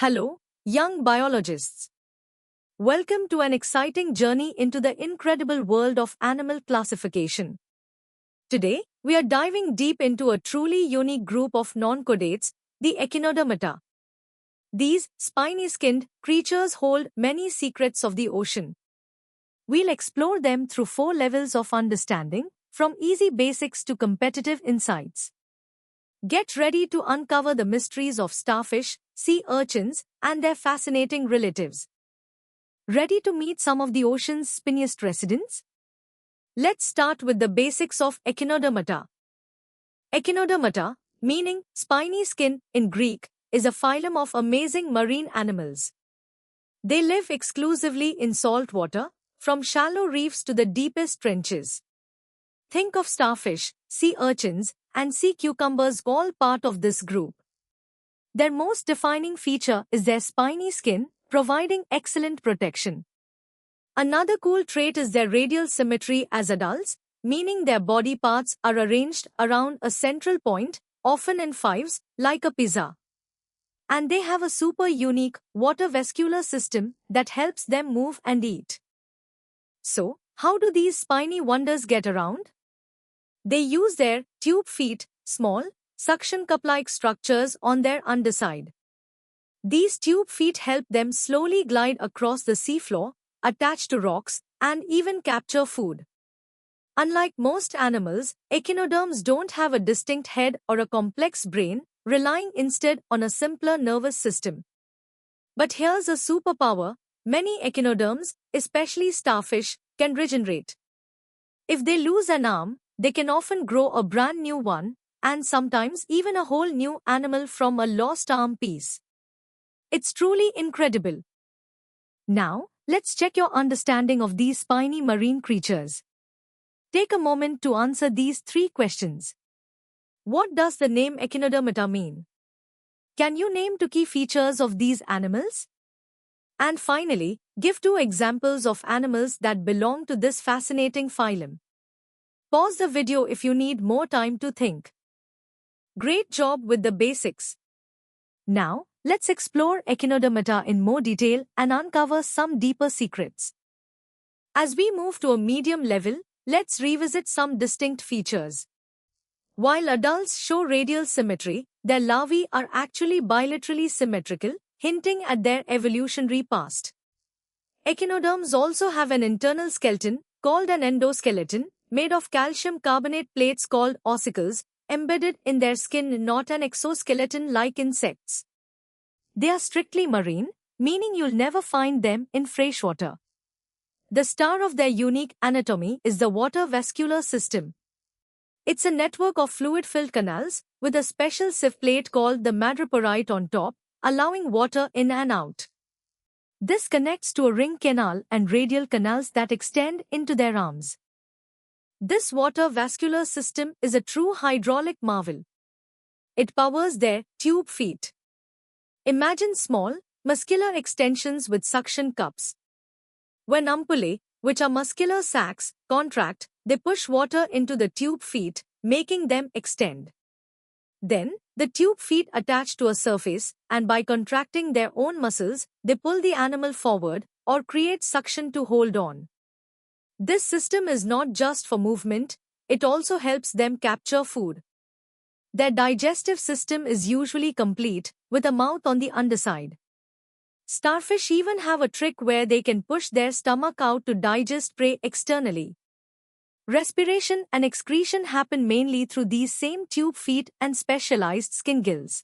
Hello, young biologists. Welcome to an exciting journey into the incredible world of animal classification. Today, we are diving deep into a truly unique group of non-chordates, the Echinodermata. These spiny-skinned creatures hold many secrets of the ocean. We'll explore them through 4 levels of understanding, from easy basics to competitive insights. Get ready to uncover the mysteries of starfish, sea urchins, and their fascinating relatives. Ready to meet some of the ocean's spiniest residents? Let's start with the basics of Echinodermata. Echinodermata, meaning spiny skin in Greek, is a phylum of amazing marine animals. They live exclusively in salt water, from shallow reefs to the deepest trenches. Think of starfish, sea urchins, and sea cucumbers, all part of this group. Their most defining feature is their spiny skin, providing excellent protection. Another cool trait is their radial symmetry as adults, meaning their body parts are arranged around a central point, often in fives, like a pizza. And they have a super unique water vascular system that helps them move and eat. So, how do these spiny wonders get around? They use their tube feet, small, suction cup-like structures on their underside. These tube feet help them slowly glide across the seafloor, attach to rocks, and even capture food. Unlike most animals, echinoderms don't have a distinct head or a complex brain, relying instead on a simpler nervous system. But here's a superpower: many echinoderms, especially starfish, can regenerate. If they lose an arm, they can often grow a brand new one, and sometimes even a whole new animal from a lost arm piece. It's truly incredible. Now, let's check your understanding of these spiny marine creatures. Take a moment to answer these 3 questions. What does the name Echinodermata mean? Can you name 2 key features of these animals? And finally, give 2 examples of animals that belong to this fascinating phylum. Pause the video if you need more time to think. Great job with the basics. Now, let's explore Echinodermata in more detail and uncover some deeper secrets. As we move to a medium level, let's revisit some distinct features. While adults show radial symmetry, their larvae are actually bilaterally symmetrical, hinting at their evolutionary past. Echinoderms also have an internal skeleton, called an endoskeleton, made of calcium carbonate plates called ossicles, embedded in their skin, not an exoskeleton like insects. They are strictly marine, meaning you'll never find them in freshwater. The star of their unique anatomy is the water vascular system. It's a network of fluid-filled canals, with a special sieve plate called the madreporite on top, allowing water in and out. This connects to a ring canal and radial canals that extend into their arms. This water vascular system is a true hydraulic marvel. It powers their tube feet. Imagine small, muscular extensions with suction cups. When ampullae, which are muscular sacs, contract, they push water into the tube feet, making them extend. Then, the tube feet attach to a surface, and by contracting their own muscles, they pull the animal forward, or create suction to hold on. This system is not just for movement, it also helps them capture food. Their digestive system is usually complete, with a mouth on the underside. Starfish even have a trick where they can push their stomach out to digest prey externally. Respiration and excretion happen mainly through these same tube feet and specialized skin gills.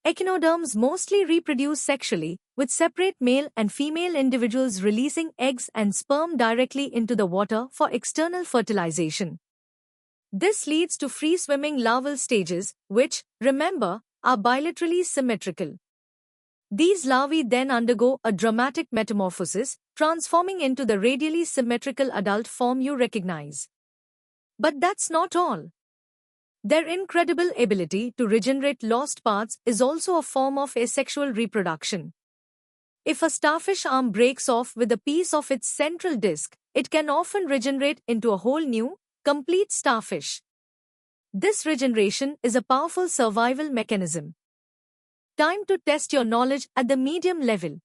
Echinoderms mostly reproduce sexually, with separate male and female individuals releasing eggs and sperm directly into the water for external fertilization. This leads to free-swimming larval stages, which, remember, are bilaterally symmetrical. These larvae then undergo a dramatic metamorphosis, transforming into the radially symmetrical adult form you recognize. But that's not all. Their incredible ability to regenerate lost parts is also a form of asexual reproduction. If a starfish arm breaks off with a piece of its central disc, it can often regenerate into a whole new, complete starfish. This regeneration is a powerful survival mechanism. Time to test your knowledge at the medium level.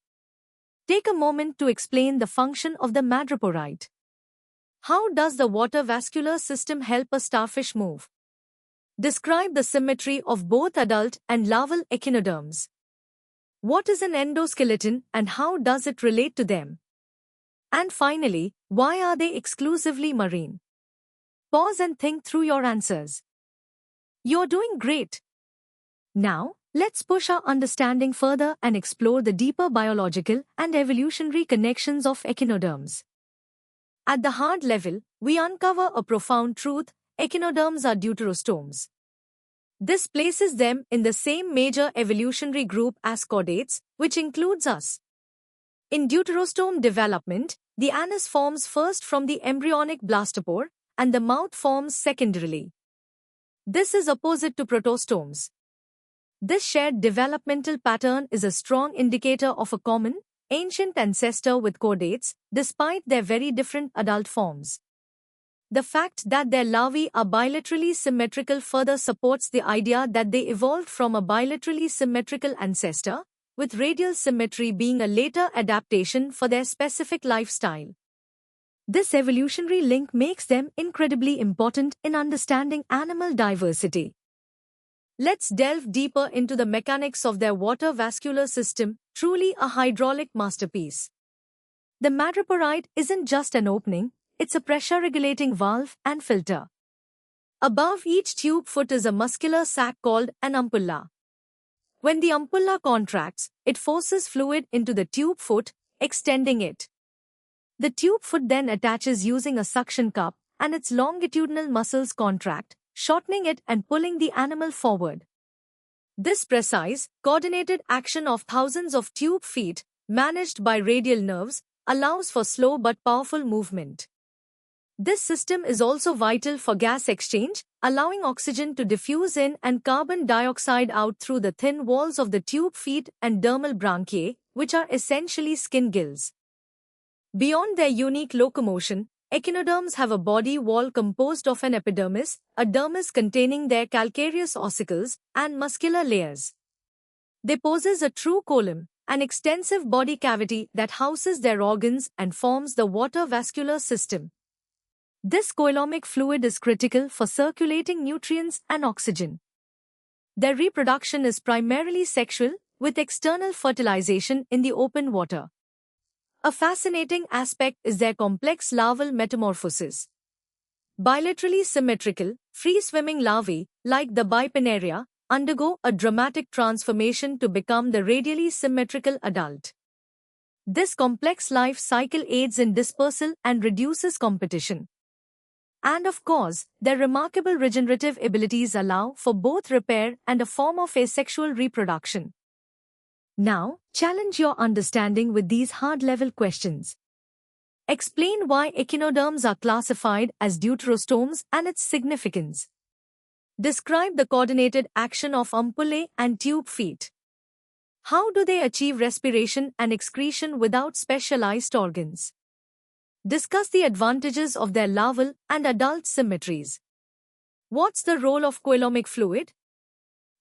Take a moment to explain the function of the madreporite. How does the water vascular system help a starfish move? Describe the symmetry of both adult and larval echinoderms. What is an endoskeleton and how does it relate to them? And finally, why are they exclusively marine? Pause and think through your answers. You're doing great. Now, let's push our understanding further and explore the deeper biological and evolutionary connections of echinoderms. At the hard level, we uncover a profound truth: echinoderms are deuterostomes. This places them in the same major evolutionary group as chordates, which includes us. In deuterostome development, the anus forms first from the embryonic blastopore, and the mouth forms secondarily. This is opposite to protostomes. This shared developmental pattern is a strong indicator of a common, ancient ancestor with chordates, despite their very different adult forms. The fact that their larvae are bilaterally symmetrical further supports the idea that they evolved from a bilaterally symmetrical ancestor, with radial symmetry being a later adaptation for their specific lifestyle. This evolutionary link makes them incredibly important in understanding animal diversity. Let's delve deeper into the mechanics of their water vascular system, truly a hydraulic masterpiece. The madreporite isn't just an opening, it's a pressure-regulating valve and filter. Above each tube foot is a muscular sac called an ampulla. When the ampulla contracts, it forces fluid into the tube foot, extending it. The tube foot then attaches using a suction cup, and its longitudinal muscles contract, shortening it and pulling the animal forward. This precise, coordinated action of thousands of tube feet, managed by radial nerves, allows for slow but powerful movement. This system is also vital for gas exchange, allowing oxygen to diffuse in and carbon dioxide out through the thin walls of the tube feet and dermal branchiae, which are essentially skin gills. Beyond their unique locomotion, echinoderms have a body wall composed of an epidermis, a dermis containing their calcareous ossicles, and muscular layers. They possess a true column, an extensive body cavity that houses their organs and forms the water vascular system. This coelomic fluid is critical for circulating nutrients and oxygen. Their reproduction is primarily sexual, with external fertilization in the open water. A fascinating aspect is their complex larval metamorphosis. Bilaterally symmetrical, free-swimming larvae, like the Bipinnaria, undergo a dramatic transformation to become the radially symmetrical adult. This complex life cycle aids in dispersal and reduces competition. And of course, their remarkable regenerative abilities allow for both repair and a form of asexual reproduction. Now, challenge your understanding with these hard-level questions. Explain why echinoderms are classified as deuterostomes and its significance. Describe the coordinated action of ampullae and tube feet. How do they achieve respiration and excretion without specialized organs? Discuss the advantages of their larval and adult symmetries. What's the role of coelomic fluid?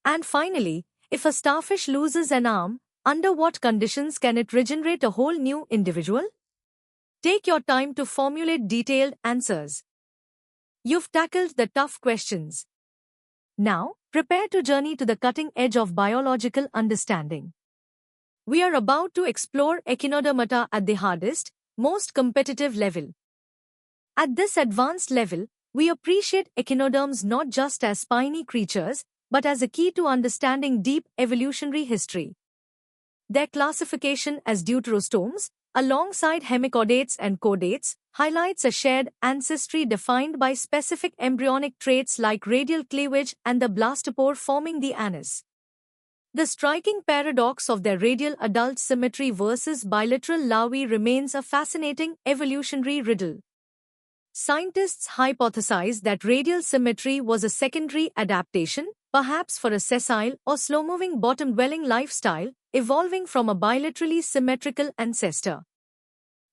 And finally, if a starfish loses an arm, under what conditions can it regenerate a whole new individual? Take your time to formulate detailed answers. You've tackled the tough questions. Now, prepare to journey to the cutting edge of biological understanding. We are about to explore echinodermata at the hardest, most competitive level. At this advanced level, we appreciate echinoderms not just as spiny creatures, but as a key to understanding deep evolutionary history. Their classification as deuterostomes, alongside hemichordates and chordates, highlights a shared ancestry defined by specific embryonic traits like radial cleavage and the blastopore forming the anus. The striking paradox of their radial adult symmetry versus bilateral larvae remains a fascinating evolutionary riddle. Scientists hypothesize that radial symmetry was a secondary adaptation, perhaps for a sessile or slow-moving bottom-dwelling lifestyle, evolving from a bilaterally symmetrical ancestor.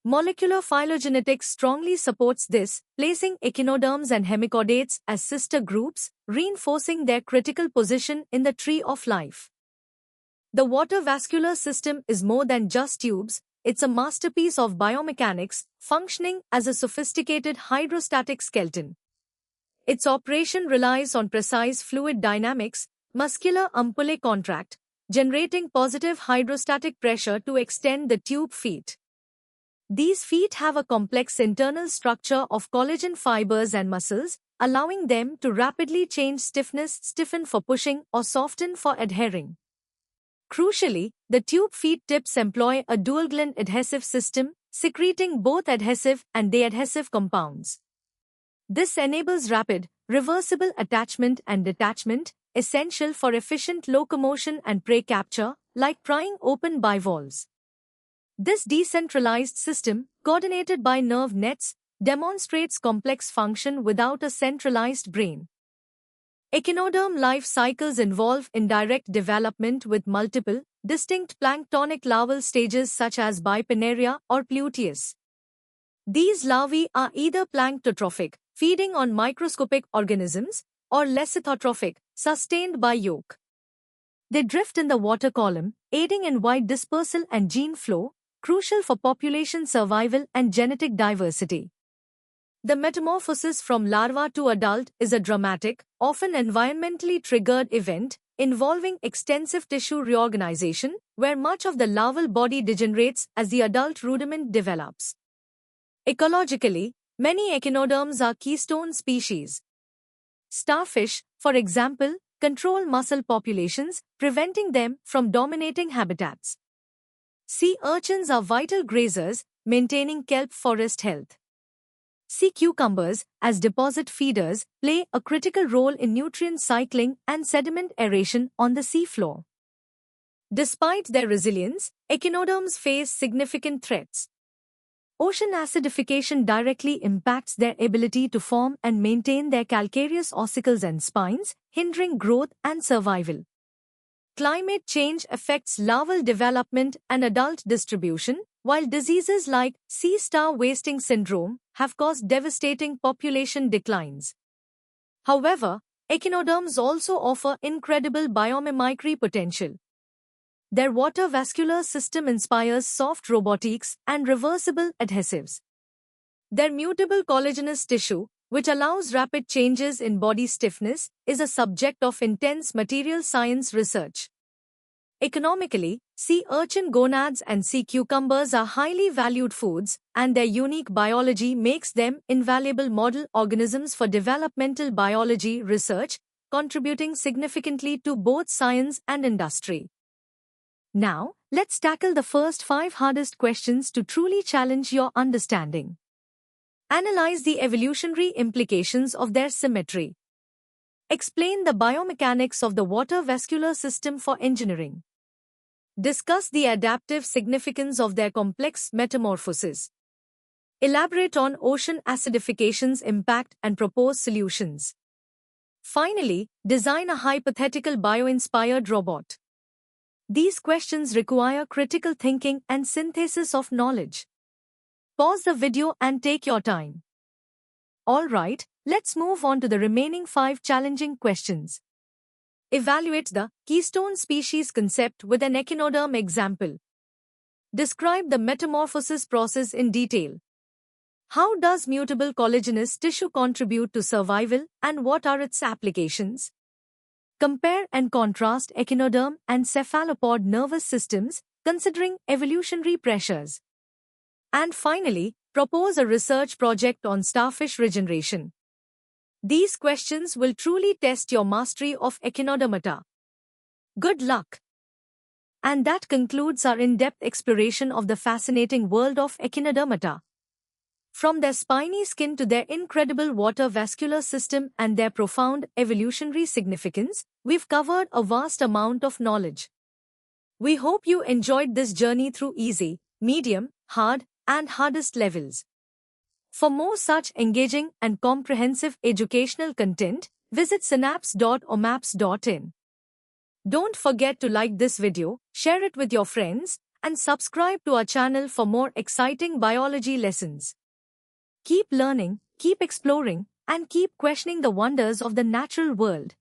Molecular phylogenetics strongly supports this, placing echinoderms and hemichordates as sister groups, reinforcing their critical position in the tree of life. The water vascular system is more than just tubes, it's a masterpiece of biomechanics, functioning as a sophisticated hydrostatic skeleton. Its operation relies on precise fluid dynamics, muscular ampullae contract, generating positive hydrostatic pressure to extend the tube feet. These feet have a complex internal structure of collagen fibers and muscles, allowing them to rapidly change stiffness, stiffen for pushing or soften for adhering. Crucially, the tube feet tips employ a dual-gland adhesive system, secreting both adhesive and deadhesive compounds. This enables rapid, reversible attachment and detachment, essential for efficient locomotion and prey capture, like prying open bivalves. This decentralized system, coordinated by nerve nets, demonstrates complex function without a centralized brain. Echinoderm life cycles involve indirect development with multiple, distinct planktonic larval stages such as Bipinnaria or Pluteus. These larvae are either planktotrophic, feeding on microscopic organisms, or lithotrophic, sustained by yolk. They drift in the water column, aiding in wide dispersal and gene flow, crucial for population survival and genetic diversity. The metamorphosis from larva to adult is a dramatic, often environmentally triggered event involving extensive tissue reorganization, where much of the larval body degenerates as the adult rudiment develops. Ecologically, many echinoderms are keystone species. Starfish, for example, control mussel populations, preventing them from dominating habitats. Sea urchins are vital grazers, maintaining kelp forest health. Sea cucumbers, as deposit feeders, play a critical role in nutrient cycling and sediment aeration on the seafloor. Despite their resilience, echinoderms face significant threats. Ocean acidification directly impacts their ability to form and maintain their calcareous ossicles and spines, hindering growth and survival. Climate change affects larval development and adult distribution, while diseases like sea star wasting syndrome have caused devastating population declines. However, echinoderms also offer incredible biomimicry potential. Their water vascular system inspires soft robotics and reversible adhesives. Their mutable collagenous tissue, which allows rapid changes in body stiffness, is a subject of intense material science research. Economically, sea urchin gonads and sea cucumbers are highly valued foods, and their unique biology makes them invaluable model organisms for developmental biology research, contributing significantly to both science and industry. Now, let's tackle the first 5 hardest questions to truly challenge your understanding. Analyze the evolutionary implications of their symmetry. Explain the biomechanics of the water vascular system for engineering. Discuss the adaptive significance of their complex metamorphosis. Elaborate on ocean acidification's impact and propose solutions. Finally, design a hypothetical bio-inspired robot. These questions require critical thinking and synthesis of knowledge. Pause the video and take your time. Alright, let's move on to the remaining 5 challenging questions. Evaluate the keystone species concept with an echinoderm example. Describe the metamorphosis process in detail. How does mutable collagenous tissue contribute to survival, and what are its applications? Compare and contrast echinoderm and cephalopod nervous systems, considering evolutionary pressures. And finally, propose a research project on starfish regeneration. These questions will truly test your mastery of echinodermata. Good luck! And that concludes our in-depth exploration of the fascinating world of echinodermata. From their spiny skin to their incredible water vascular system and their profound evolutionary significance, we've covered a vast amount of knowledge. We hope you enjoyed this journey through easy, medium, hard, and hardest levels. For more such engaging and comprehensive educational content, visit synapse.omaps.in. Don't forget to like this video, share it with your friends, and subscribe to our channel for more exciting biology lessons. Keep learning, keep exploring, and keep questioning the wonders of the natural world.